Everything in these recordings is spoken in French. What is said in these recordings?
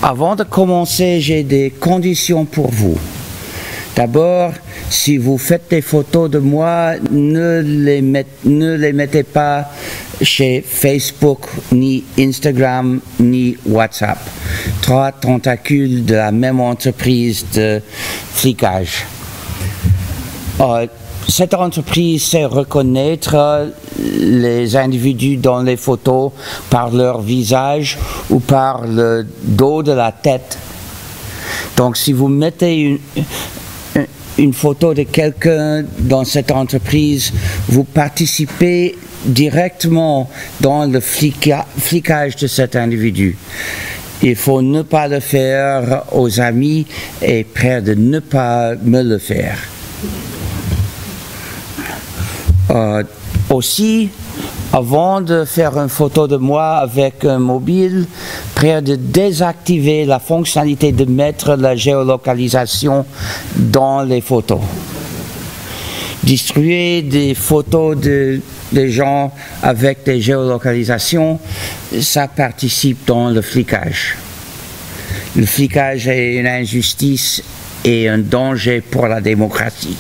Avant de commencer, j'ai des conditions pour vous. D'abord, si vous faites des photos de moi, ne les mettez pas chez Facebook, ni Instagram, ni WhatsApp. 3 tentacules de la même entreprise de flicage. Cette entreprise sait reconnaître les individus dans les photos par leur visage ou par le dos de la tête. Donc si vous mettez une photo de quelqu'un dans cette entreprise, vous participez directement dans le flicage de cet individu. Il faut ne pas le faire aux amis et près de ne pas me le faire. Aussi, avant de faire une photo de moi avec un mobile, près de désactiver la fonctionnalité de mettre la géolocalisation dans les photos. Distribuer des photos des gens avec des géolocalisations, ça participe dans le flicage. Le flicage est une injustice et un danger pour la démocratie.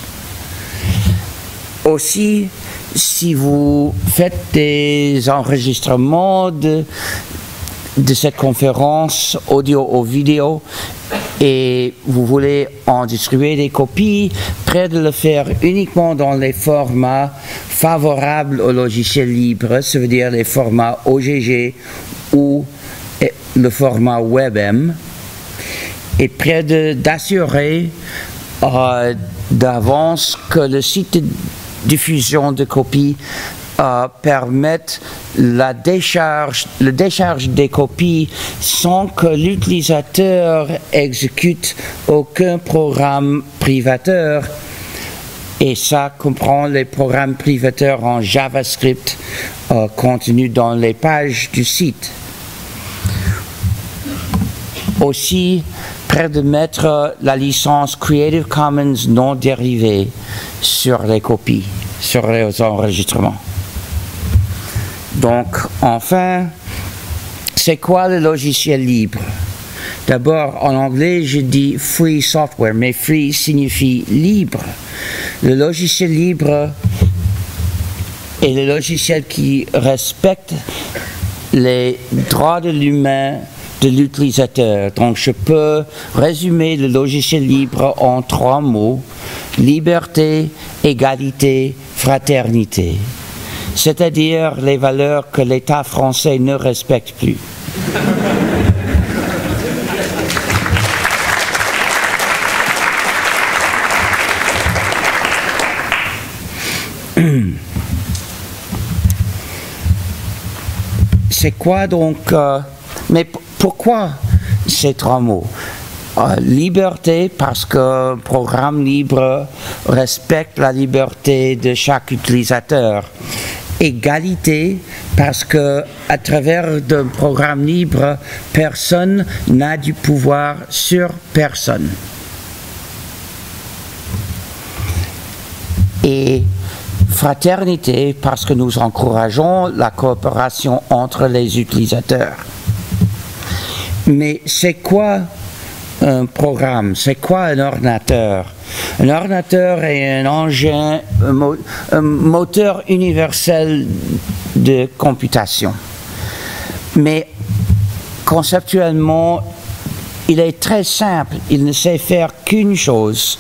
Aussi, si vous faites des enregistrements de cette conférence audio ou vidéo et vous voulez en distribuer des copies, prêt de le faire uniquement dans les formats favorables au logiciel libre, ça veut dire les formats OGG ou le format WebM, et prêt d'assurer d'avance que le site de diffusion de copies permettent le décharge des copies sans que l'utilisateur exécute aucun programme privateur. Et ça comprend les programmes privateurs en JavaScript contenus dans les pages du site. Aussi, près de mettre la licence Creative Commons non dérivée sur les copies, sur les enregistrements. Donc, enfin, c'est quoi le logiciel libre? D'abord, en anglais, je dis free software, mais free signifie libre. Le logiciel libre est le logiciel qui respecte les droits de l'humain de l'utilisateur. Donc, je peux résumer le logiciel libre en 3 mots: liberté, égalité, fraternité. C'est-à-dire les valeurs que l'État français ne respecte plus. C'est quoi donc mais pourquoi ces 3 mots? Liberté, parce que programme libre respecte la liberté de chaque utilisateur. Égalité, parce que à travers un programme libre, personne n'a du pouvoir sur personne. Et fraternité, parce que nous encourageons la coopération entre les utilisateurs. Mais c'est quoi un programme? C'est quoi un ordinateur? Un ordinateur est un engin, un moteur universel de computation. Mais conceptuellement, il est très simple. Il ne sait faire qu'une chose: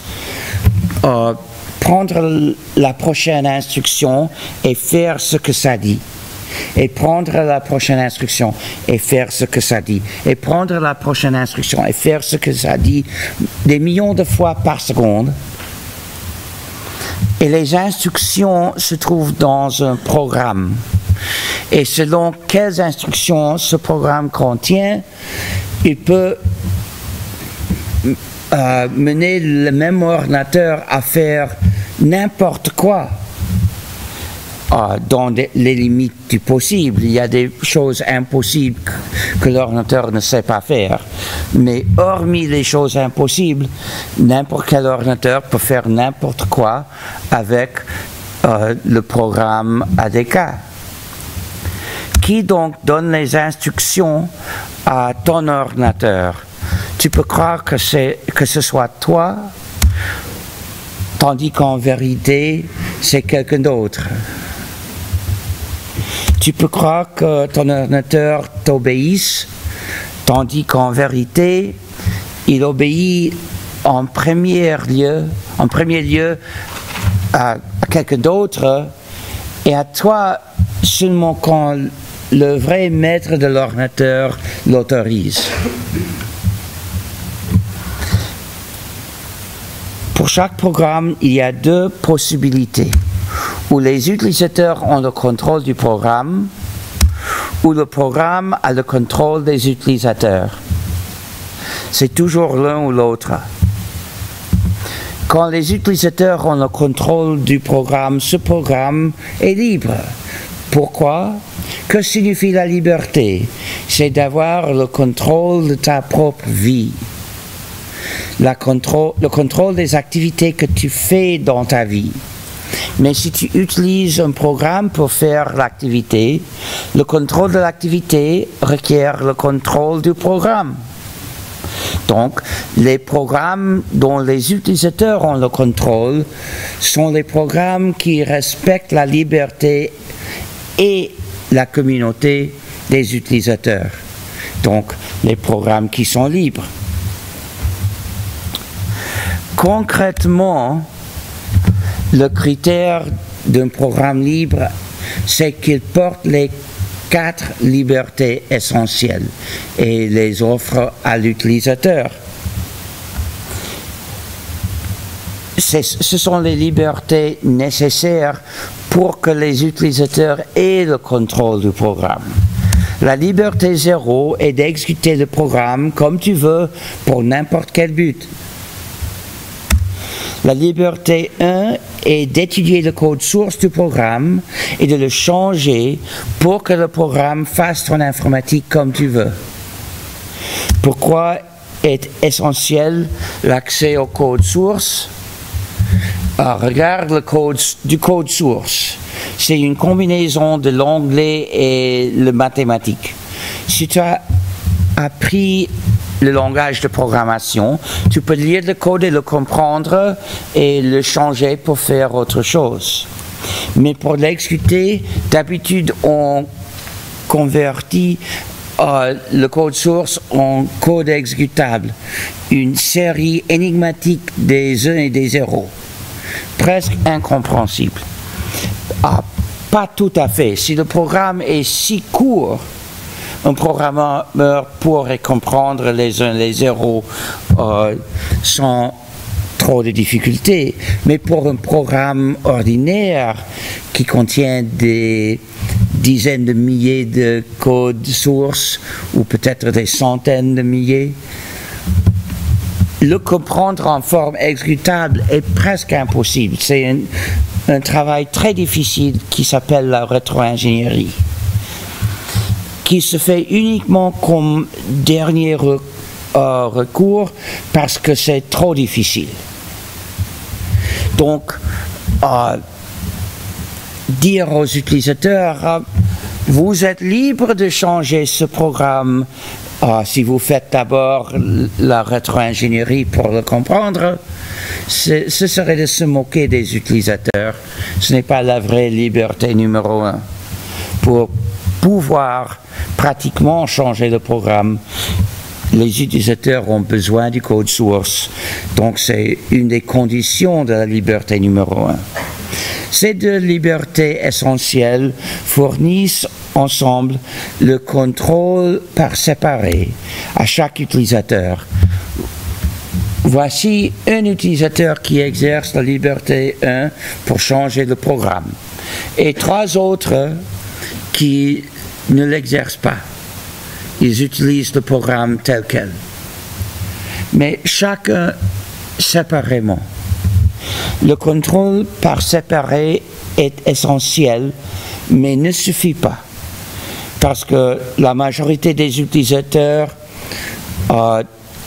prendre la prochaine instruction et faire ce que ça dit. Et prendre la prochaine instruction et faire ce que ça dit. Et prendre la prochaine instruction et faire ce que ça dit des millions de fois par seconde. Et les instructions se trouvent dans un programme. Et selon quelles instructions ce programme contient, il peut mener le même ordinateur à faire n'importe quoi. Dans les limites du possible. Il y a des choses impossibles que l'ordinateur ne sait pas faire. Mais hormis les choses impossibles, n'importe quel ordinateur peut faire n'importe quoi avec le programme ADK. Qui donc donne les instructions à ton ordinateur? Tu peux croire que ce soit toi, tandis qu'en vérité, c'est quelqu'un d'autre. Tu peux croire que ton ordinateur t'obéisse, tandis qu'en vérité, il obéit en premier lieu à quelqu'un d'autre et à toi seulement quand le vrai maître de l'ordinateur l'autorise. Pour chaque programme, il y a deux possibilités, où les utilisateurs ont le contrôle du programme, ou le programme a le contrôle des utilisateurs. C'est toujours l'un ou l'autre. Quand les utilisateurs ont le contrôle du programme, ce programme est libre. Pourquoi? Que signifie la liberté? C'est d'avoir le contrôle de ta propre vie. Le contrôle des activités que tu fais dans ta vie. Mais si tu utilises un programme pour faire l'activité, le contrôle de l'activité requiert le contrôle du programme. Donc, les programmes dont les utilisateurs ont le contrôle sont les programmes qui respectent la liberté et la communauté des utilisateurs. Donc, les programmes qui sont libres. Concrètement, le critère d'un programme libre, c'est qu'il porte les 4 libertés essentielles et les offre à l'utilisateur. Ce sont les libertés nécessaires pour que les utilisateurs aient le contrôle du programme. La liberté 0 est d'exécuter le programme comme tu veux pour n'importe quel but. La liberté 1 est d'étudier le code source du programme et de le changer pour que le programme fasse ton informatique comme tu veux. Pourquoi est essentiel l'accès au code source? Regarde le code source. C'est une combinaison de l'anglais et le mathématique. Si tu as appris le langage de programmation, tu peux lire le code et le comprendre et le changer pour faire autre chose. Mais pour l'exécuter, d'habitude, on convertit le code source en code exécutable, une série énigmatique des 1 et des 0, presque incompréhensible. Pas tout à fait. Si le programme est si court, un programmeur pourrait comprendre les 1 et les 0 sans trop de difficultés. Mais pour un programme ordinaire qui contient des dizaines de milliers de codes sources ou peut-être des centaines de milliers, le comprendre en forme exécutable est presque impossible. C'est un travail très difficile qui s'appelle la rétro-ingénierie, qui se fait uniquement comme dernier recours parce que c'est trop difficile. Donc, dire aux utilisateurs, vous êtes libre de changer ce programme si vous faites d'abord la rétro-ingénierie pour le comprendre, ce serait de se moquer des utilisateurs. Ce n'est pas la vraie liberté numéro 1. Pour pouvoir pratiquement changer le programme, les utilisateurs ont besoin du code source. Donc c'est une des conditions de la liberté numéro 1. Ces deux libertés essentielles fournissent ensemble le contrôle par séparé à chaque utilisateur. Voici un utilisateur qui exerce la liberté 1 pour changer le programme et 3 autres qui ne l'exercent pas. Ils utilisent le programme tel quel. Mais chacun séparément. Le contrôle par séparé est essentiel, mais ne suffit pas. Parce que la majorité des utilisateurs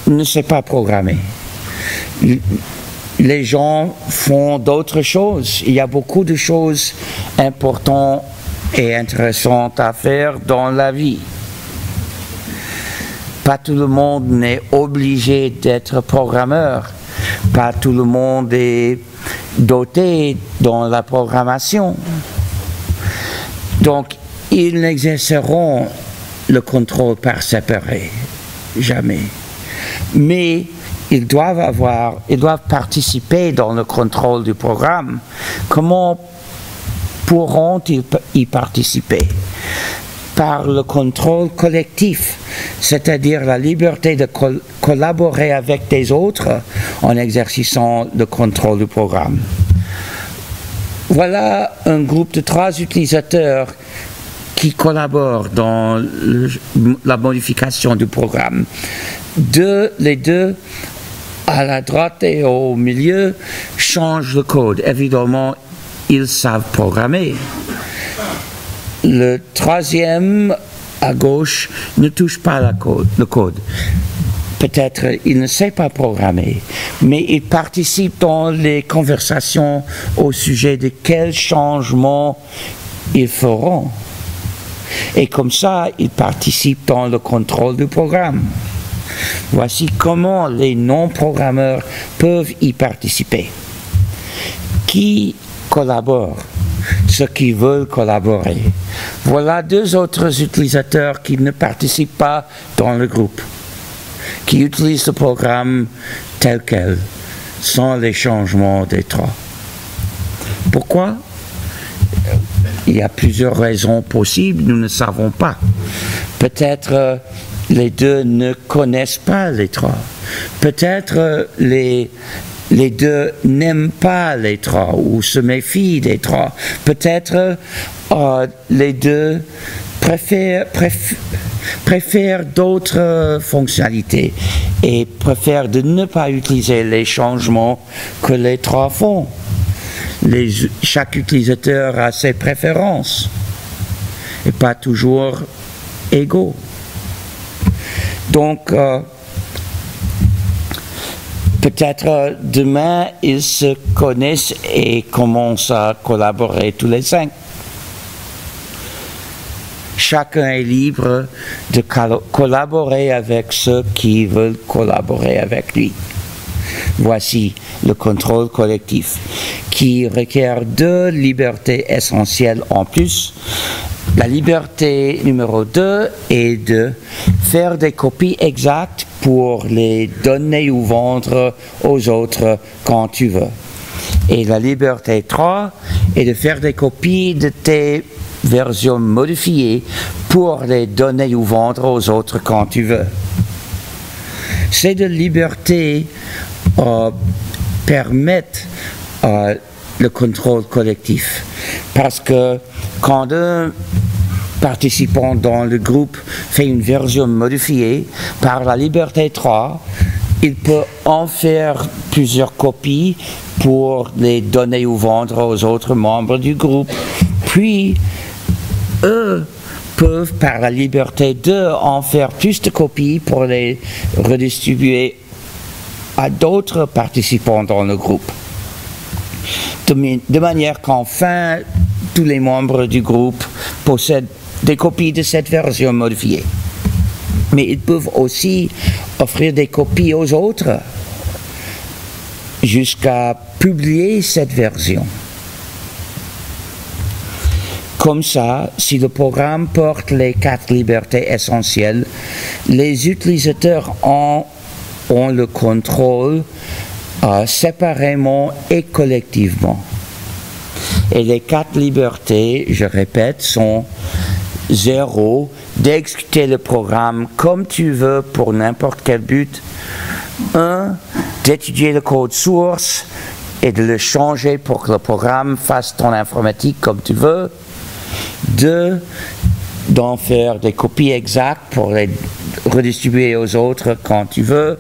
ne sait pas programmer. Les gens font d'autres choses. Il y a beaucoup de choses importantes et intéressantes à faire dans la vie. Pas tout le monde n'est obligé d'être programmeur. Pas tout le monde est doté dans la programmation. Donc, ils n'exerceront le contrôle par séparé. Jamais. Mais ils doivent participer dans le contrôle du programme. Comment pourront-ils y participer? Par le contrôle collectif, c'est-à-dire la liberté de collaborer avec des autres en exerçant le contrôle du programme. Voilà un groupe de 3 utilisateurs qui collaborent dans la modification du programme. Les deux, à la droite et au milieu, changent le code. Évidemment, ils savent programmer. Le troisième, à gauche, ne touche pas le code. Peut-être il ne sait pas programmer, mais il participe dans les conversations au sujet de quels changements ils feront. Et comme ça, il participe dans le contrôle du programme. Voici comment les non-programmeurs peuvent y participer. Qui collabore? Ceux qui veulent collaborer. Voilà 2 autres utilisateurs qui ne participent pas dans le groupe, qui utilisent le programme tel quel, sans les changements des 3. Pourquoi? Il y a plusieurs raisons possibles, nous ne savons pas. Peut-être les 2 ne connaissent pas les 3. Peut-être les 2 n'aiment pas les 3 ou se méfient des 3. Peut-être les 2 préfèrent d'autres fonctionnalités et préfèrent de ne pas utiliser les changements que les 3 font. Chaque utilisateur a ses préférences et pas toujours égaux. Donc, peut-être demain, ils se connaissent et commencent à collaborer tous les 5. Chacun est libre de collaborer avec ceux qui veulent collaborer avec lui. Voici le contrôle collectif, qui requiert 2 libertés essentielles en plus. La liberté numéro 2 est de faire des copies exactes pour les donner ou vendre aux autres quand tu veux. Et la liberté 3 est de faire des copies de tes versions modifiées pour les donner ou vendre aux autres quand tu veux. Ces 2 libertés permettent le contrôle collectif. Parce que quand un participant dans le groupe fait une version modifiée, par la liberté 3, il peut en faire plusieurs copies pour les donner ou vendre aux autres membres du groupe. Puis, eux peuvent, par la liberté 2, en faire plus de copies pour les redistribuer à d'autres participants dans le groupe. De manière qu'enfin, tous les membres du groupe possèdent des copies de cette version modifiée. Mais ils peuvent aussi offrir des copies aux autres jusqu'à publier cette version. Comme ça, si le programme porte les 4 libertés essentielles, les utilisateurs ont le contrôle séparément et collectivement. Et les 4 libertés, je répète, sont 0, d'exécuter le programme comme tu veux pour n'importe quel but. 1, d'étudier le code source et de le changer pour que le programme fasse ton informatique comme tu veux. 2, d'en faire des copies exactes pour les redistribuer aux autres quand tu veux.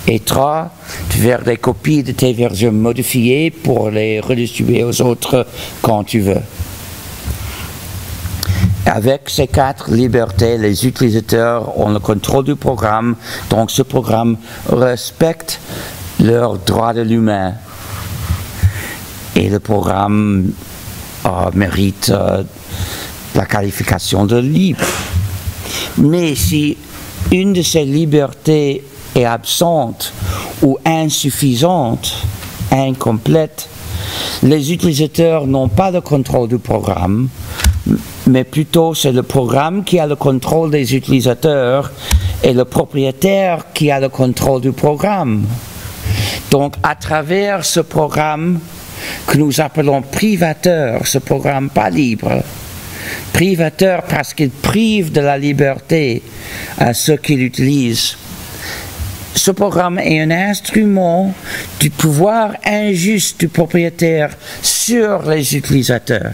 Et 3, de faire des copies de tes versions modifiées pour les redistribuer aux autres quand tu veux. Avec ces 4 libertés, les utilisateurs ont le contrôle du programme, donc ce programme respecte leurs droits de l'humain. Et le programme mérite la qualification de libre. Mais si une de ces libertés est absente ou insuffisante, incomplète, les utilisateurs n'ont pas le contrôle du programme, mais plutôt c'est le programme qui a le contrôle des utilisateurs et le propriétaire qui a le contrôle du programme. Donc à travers ce programme que nous appelons privateur, ce programme pas libre, privateur parce qu'il prive de la liberté à ceux qui l'utilisent. Ce programme est un instrument du pouvoir injuste du propriétaire sur les utilisateurs.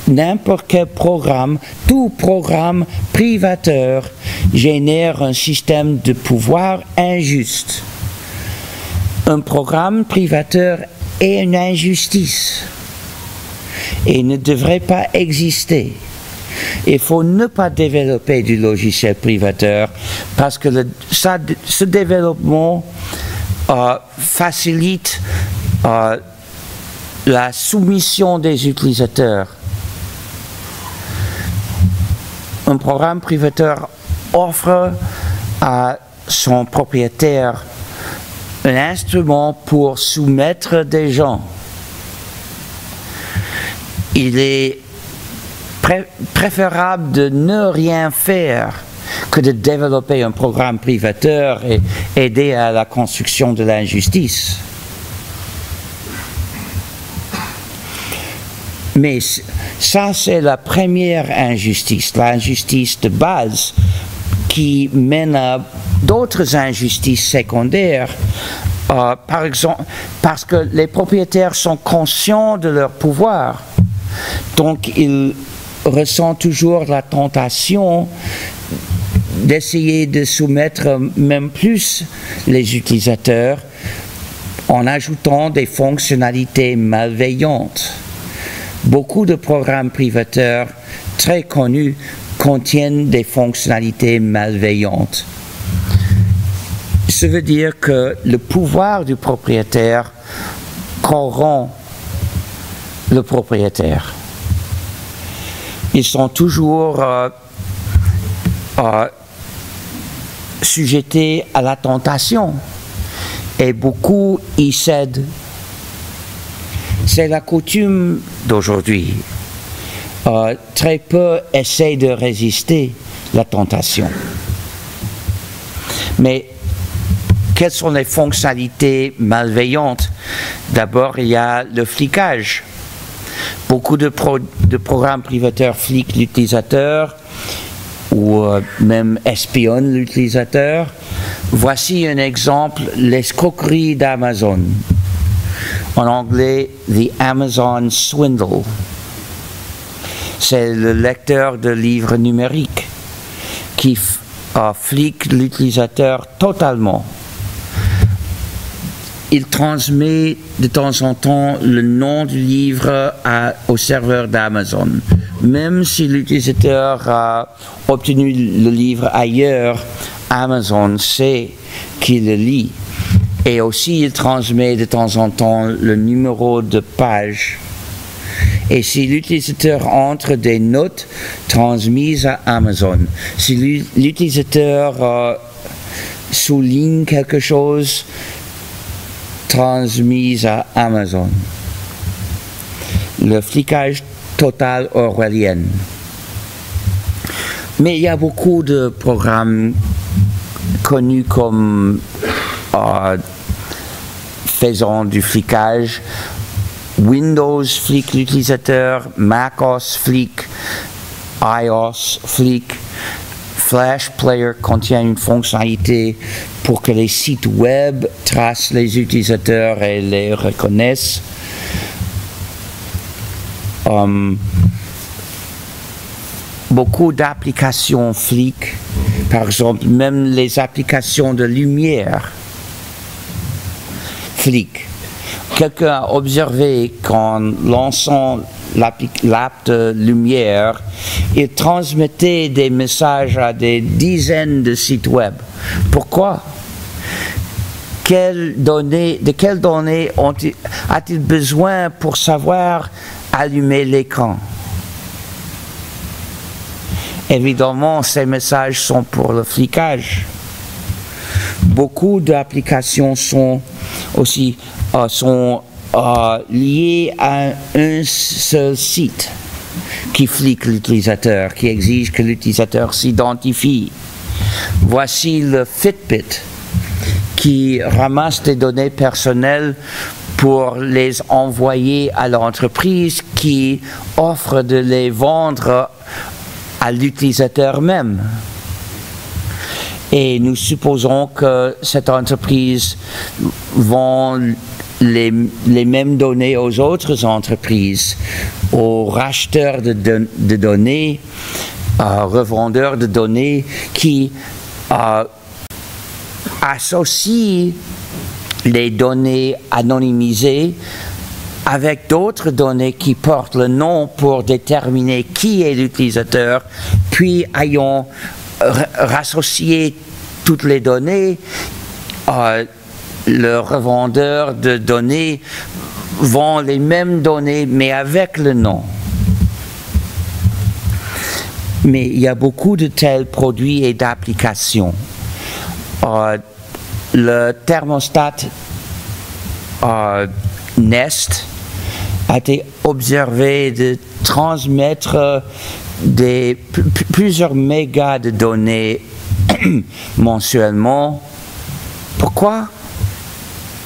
N'importe quel programme, tout programme privateur génère un système de pouvoir injuste. Un programme privateur est une injustice et ne devrait pas exister. Il faut ne pas développer du logiciel privateur parce que ce développement facilite la soumission des utilisateurs. Un programme privateur offre à son propriétaire un instrument pour soumettre des gens. Il est préférable de ne rien faire que de développer un programme privateur et aider à la construction de l'injustice. Mais ça, c'est la première injustice, l'injustice de base qui mène à d'autres injustices secondaires. Par exemple, parce que les propriétaires sont conscients de leur pouvoir. Donc, ils ressentent toujours la tentation d'essayer de soumettre même plus les utilisateurs en ajoutant des fonctionnalités malveillantes. Beaucoup de programmes privateurs très connus contiennent des fonctionnalités malveillantes. Ça veut dire que le pouvoir du propriétaire corrompt le propriétaire. Ils sont toujours sujetés à la tentation et beaucoup y cèdent. C'est la coutume d'aujourd'hui. Très peu essayent de résister la tentation. Mais quelles sont les fonctionnalités malveillantes? D'abord, il y a le flicage. Beaucoup de programmes privateurs fliquent l'utilisateur ou même espionnent l'utilisateur. Voici un exemple, l'escroquerie d'Amazon. En anglais, The Amazon Swindle. C'est le lecteur de livres numériques qui flique l'utilisateur totalement. Il transmet de temps en temps le nom du livre au serveur d'Amazon. Même si l'utilisateur a obtenu le livre ailleurs, Amazon sait qu'il le lit. Et aussi, il transmet de temps en temps le numéro de page. Et si l'utilisateur entre des notes transmises à Amazon, si l'utilisateur souligne quelque chose, transmise à Amazon. Le flicage total orwellien. Mais il y a beaucoup de programmes connus comme faisant du flicage. Windows flique l'utilisateur, MacOS flique, iOS flique. Flash Player contient une fonctionnalité pour que les sites web tracent les utilisateurs et les reconnaissent. Beaucoup d'applications fliquent, par exemple, même les applications de lumière fliquent. Quelqu'un a observé qu'en lançant l'app de lumière, il transmettait des messages à des dizaines de sites web. Pourquoi? De quelles données a-t-il besoin pour savoir allumer l'écran? Évidemment, ces messages sont pour le flicage. Beaucoup d'applications sont aussi liées à un seul site qui flique l'utilisateur, qui exige que l'utilisateur s'identifie. Voici le Fitbit qui ramasse des données personnelles pour les envoyer à l'entreprise qui offre de les vendre à l'utilisateur même. Et nous supposons que cette entreprise vend les mêmes données aux autres entreprises, aux racheteurs de données, revendeurs de données qui associent les données anonymisées avec d'autres données qui portent le nom pour déterminer qui est l'utilisateur, puis ayant rassocié toutes les données, le revendeur de données vend les mêmes données mais avec le nom. Mais il y a beaucoup de tels produits et d'applications. Le thermostat Nest a été observé de transmettre plusieurs mégas de données mensuellement. Pourquoi?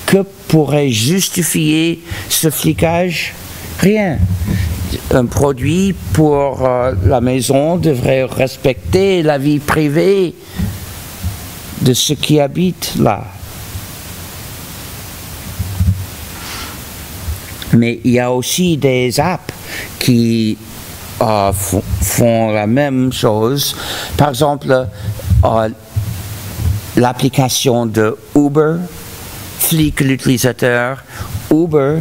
Que pourrait justifier ce flicage? Rien. Un produit pour la maison devrait respecter la vie privée de ceux qui habitent là. Mais il y a aussi des apps qui font la même chose. Par exemple, l'application de Uber flique l'utilisateur. Uber,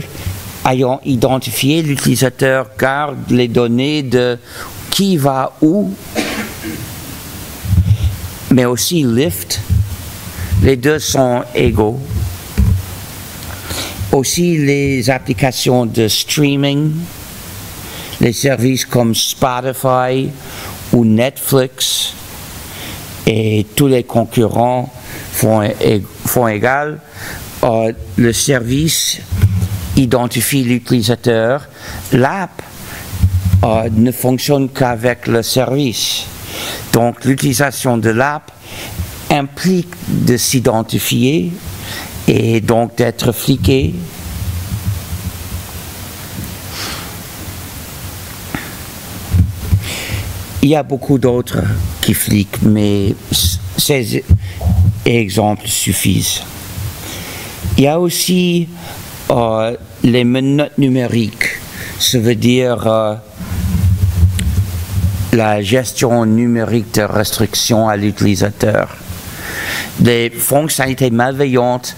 ayant identifié l'utilisateur, garde les données de qui va où, mais aussi Lyft. Les deux sont égaux. Aussi les applications de streaming, les services comme Spotify ou Netflix et tous les concurrents font égal. Le service identifie l'utilisateur. L'app ne fonctionne qu'avec le service. Donc l'utilisation de l'app implique de s'identifier et donc d'être fliqué. Il y a beaucoup d'autres qui fliquent, mais ces exemples suffisent. Il y a aussi les menottes numériques, ça veut dire la gestion numérique de restrictions à l'utilisateur. Des fonctionnalités malveillantes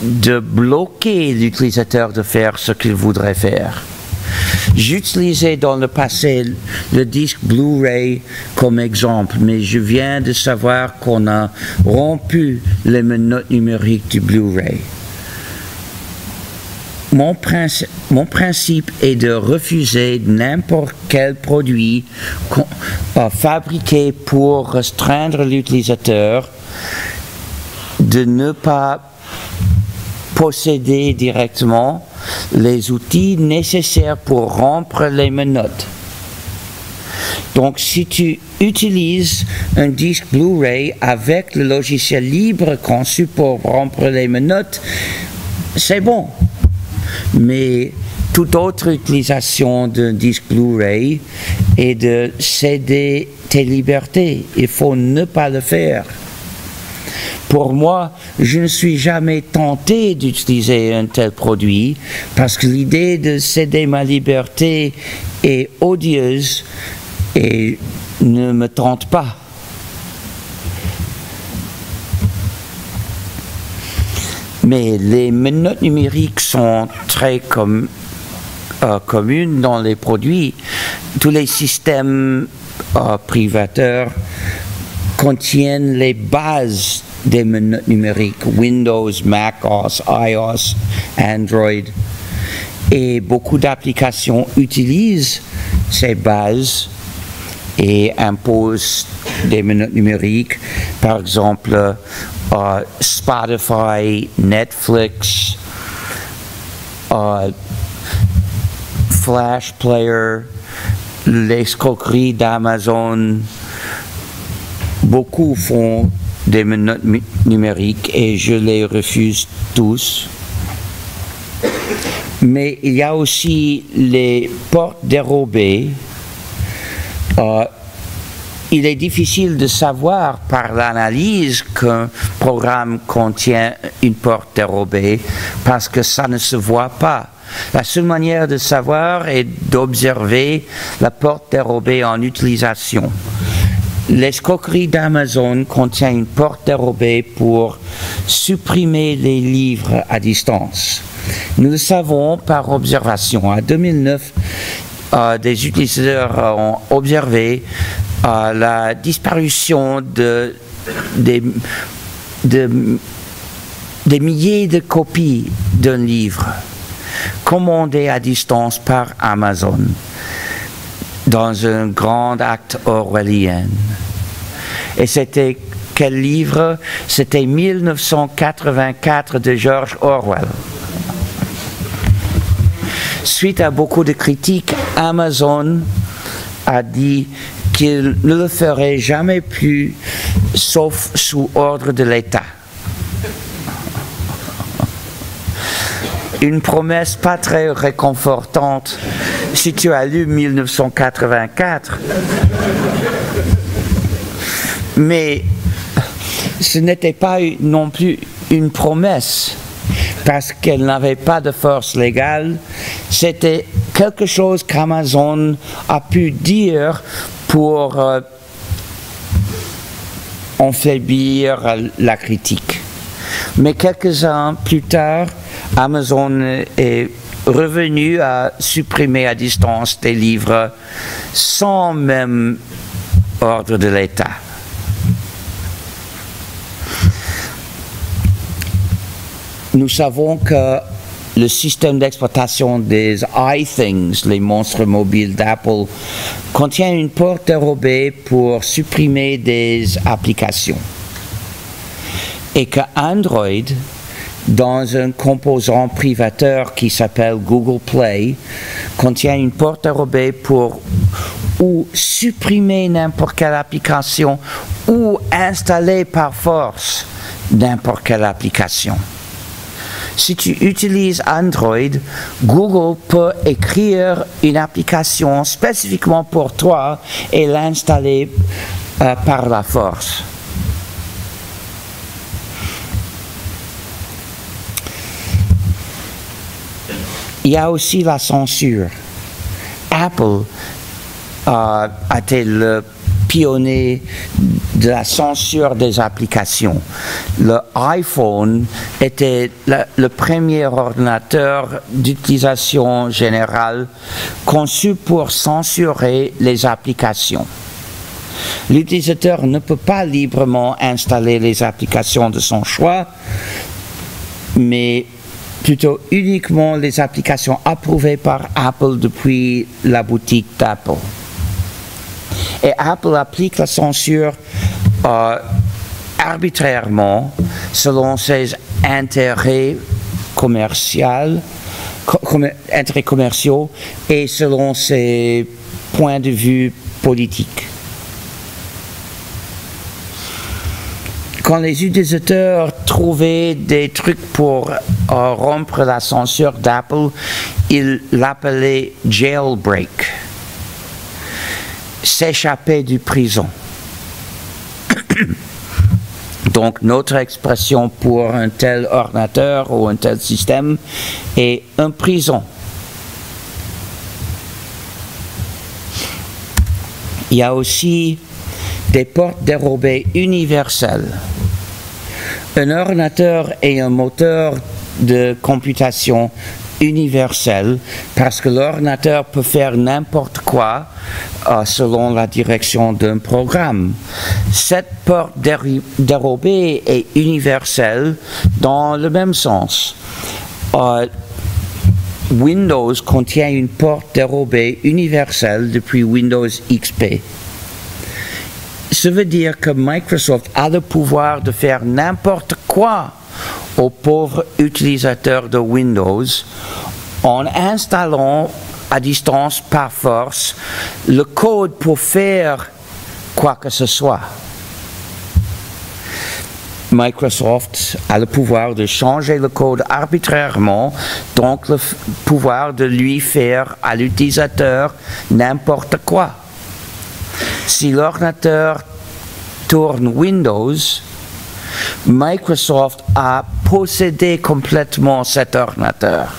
de bloquer l'utilisateur de faire ce qu'il voudrait faire. J'utilisais dans le passé le disque Blu-ray comme exemple, mais je viens de savoir qu'on a rompu les menottes numériques du Blu-ray. Mon principe est de refuser n'importe quel produit fabriqué pour restreindre l'utilisateur, de ne pas posséder directement les outils nécessaires pour rompre les menottes. Donc, si tu utilises un disque Blu-ray avec le logiciel libre conçu pour rompre les menottes, c'est bon. Mais toute autre utilisation d'un disque Blu-ray est de céder tes libertés. Il faut ne pas le faire. Pour moi, je ne suis jamais tenté d'utiliser un tel produit parce que l'idée de céder ma liberté est odieuse et ne me tente pas. Mais les menottes numériques sont très communes dans les produits. Tous les systèmes privateurs contiennent les bases des menottes numériques, Windows, Mac OS, iOS, Android. Et beaucoup d'applications utilisent ces bases et impose des minutes numériques, par exemple Spotify, Netflix, Flash Player, l'escroquerie d'Amazon. Beaucoup font des minutes numériques et je les refuse tous. Mais il y a aussi les portes dérobées. Il est difficile de savoir par l'analyse qu'un programme contient une porte dérobée parce que ça ne se voit pas. La seule manière de savoir est d'observer la porte dérobée en utilisation. L'escroquerie d'Amazon contient une porte dérobée pour supprimer les livres à distance. Nous le savons par observation. En 2009, des utilisateurs ont observé la disparition des milliers de copies d'un livre commandé à distance par Amazon dans un grand acte orwellien. Et c'était quel livre? C'était 1984 de George Orwell. Suite à beaucoup de critiques, Amazon a dit qu'il ne le ferait jamais plus, sauf sous ordre de l'État. Une promesse pas très réconfortante si tu as lu 1984. Mais ce n'était pas non plus une promesse, parce qu'elle n'avait pas de force légale. C'était quelque chose qu'Amazon a pu dire pour affaiblir la critique. Mais quelques ans plus tard, Amazon est revenu à supprimer à distance des livres sans même ordre de l'État. Nous savons que le système d'exploitation des iThings, les monstres mobiles d'Apple, contient une porte dérobée pour supprimer des applications. Et que Android, dans un composant privateur qui s'appelle Google Play, contient une porte dérobée pour ou supprimer n'importe quelle application ou installer par force n'importe quelle application. Si tu utilises Android, Google peut écrire une application spécifiquement pour toi et l'installer par la force. Il y a aussi la censure. Apple a été le pionnier de la censure des applications. Le iPhone était le premier ordinateur d'utilisation générale conçu pour censurer les applications. L'utilisateur ne peut pas librement installer les applications de son choix, mais plutôt uniquement les applications approuvées par Apple depuis la boutique d'Apple. Et Apple applique la censure arbitrairement selon ses intérêts commerciaux et selon ses points de vue politiques. Quand les utilisateurs trouvaient des trucs pour rompre la censure d'Apple, ils l'appelaient jailbreak, s'échapper du prison. Donc notre expression pour un tel ordinateur ou un tel système est un prison. Il y a aussi des portes dérobées universelles. Un ordinateur est un moteur de computation universel parce que l'ordinateur peut faire n'importe quoi selon la direction d'un programme. Cette porte dérobée est universelle dans le même sens. Windows contient une porte dérobée universelle depuis Windows XP. Ça veut dire que Microsoft a le pouvoir de faire n'importe quoi aux pauvres utilisateurs de Windows en installant à distance par force le code pour faire quoi que ce soit. Microsoft a le pouvoir de changer le code arbitrairement, donc le pouvoir de lui faire à l'utilisateur n'importe quoi. Si l'ordinateur tourne Windows, Microsoft a possédé complètement cet ordinateur.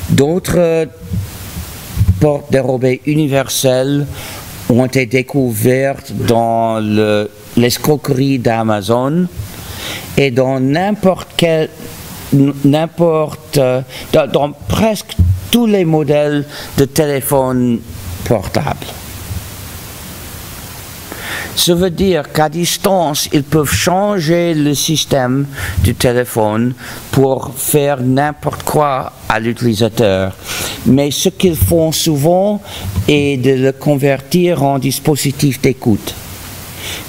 D'autres portes dérobées universelles ont été découvertes dans l'escroquerie d'Amazon et dans dans presque tous les modèles de téléphones portables. Ça veut dire qu'à distance, ils peuvent changer le système du téléphone pour faire n'importe quoi à l'utilisateur. Mais ce qu'ils font souvent est de le convertir en dispositif d'écoute,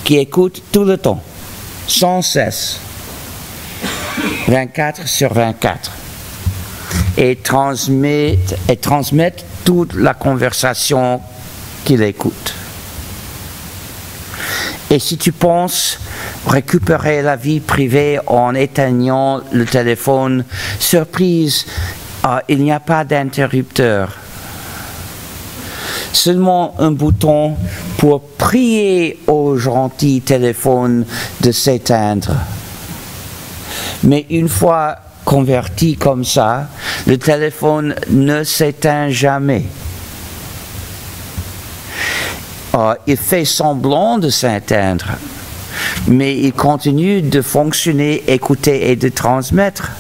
qui écoute tout le temps, sans cesse, 24/24, et transmettent toute la conversation qu'il écoute. Et si tu penses récupérer la vie privée en éteignant le téléphone, surprise, il n'y a pas d'interrupteur. Seulement un bouton pour prier au gentil téléphone de s'éteindre. Mais une fois converti comme ça, le téléphone ne s'éteint jamais. Il fait semblant de s'éteindre, mais il continue de fonctionner, écouter et de transmettre.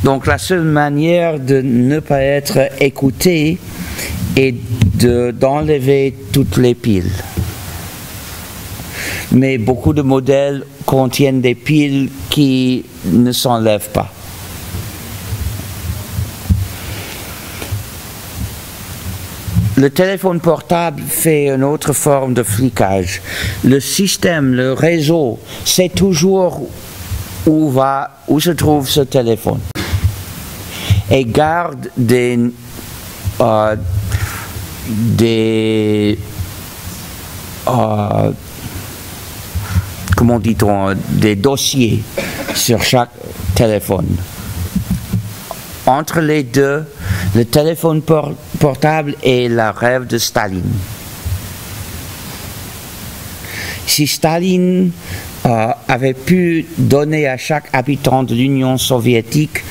Donc la seule manière de ne pas être écouté est d'enlever toutes les piles. Mais beaucoup de modèles contiennent des piles qui ne s'enlèvent pas. Le téléphone portable fait une autre forme de flicage. Le système, le réseau, sait toujours où se trouve ce téléphone et garde comment dit-on, des dossiers sur chaque téléphone. Entre les deux, le téléphone portable est le rêve de Staline. Si Staline avait pu donner à chaque habitant de l'Union soviétique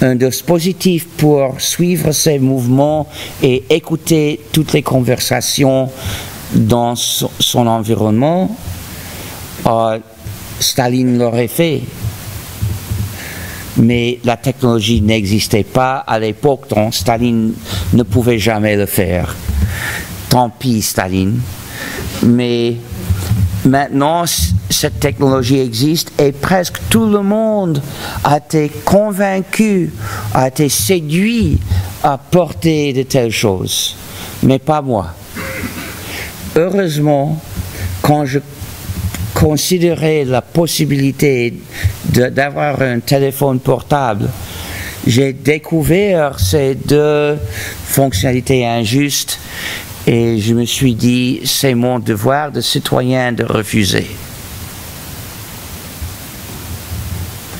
un dispositif pour suivre ses mouvements et écouter toutes les conversations dans son environnement, Staline l'aurait fait. Mais la technologie n'existait pas à l'époque, donc Staline ne pouvait jamais le faire. Tant pis, Staline. Mais maintenant, cette technologie existe et presque tout le monde a été convaincu, a été séduit à porter de telles choses. Mais pas moi. Heureusement, quand je considérer la possibilité d'avoir un téléphone portable, j'ai découvert ces deux fonctionnalités injustes et je me suis dit, c'est mon devoir de citoyen de refuser.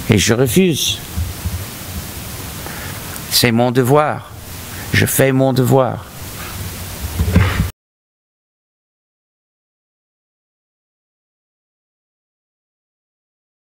Et je refuse. C'est mon devoir. Je fais mon devoir.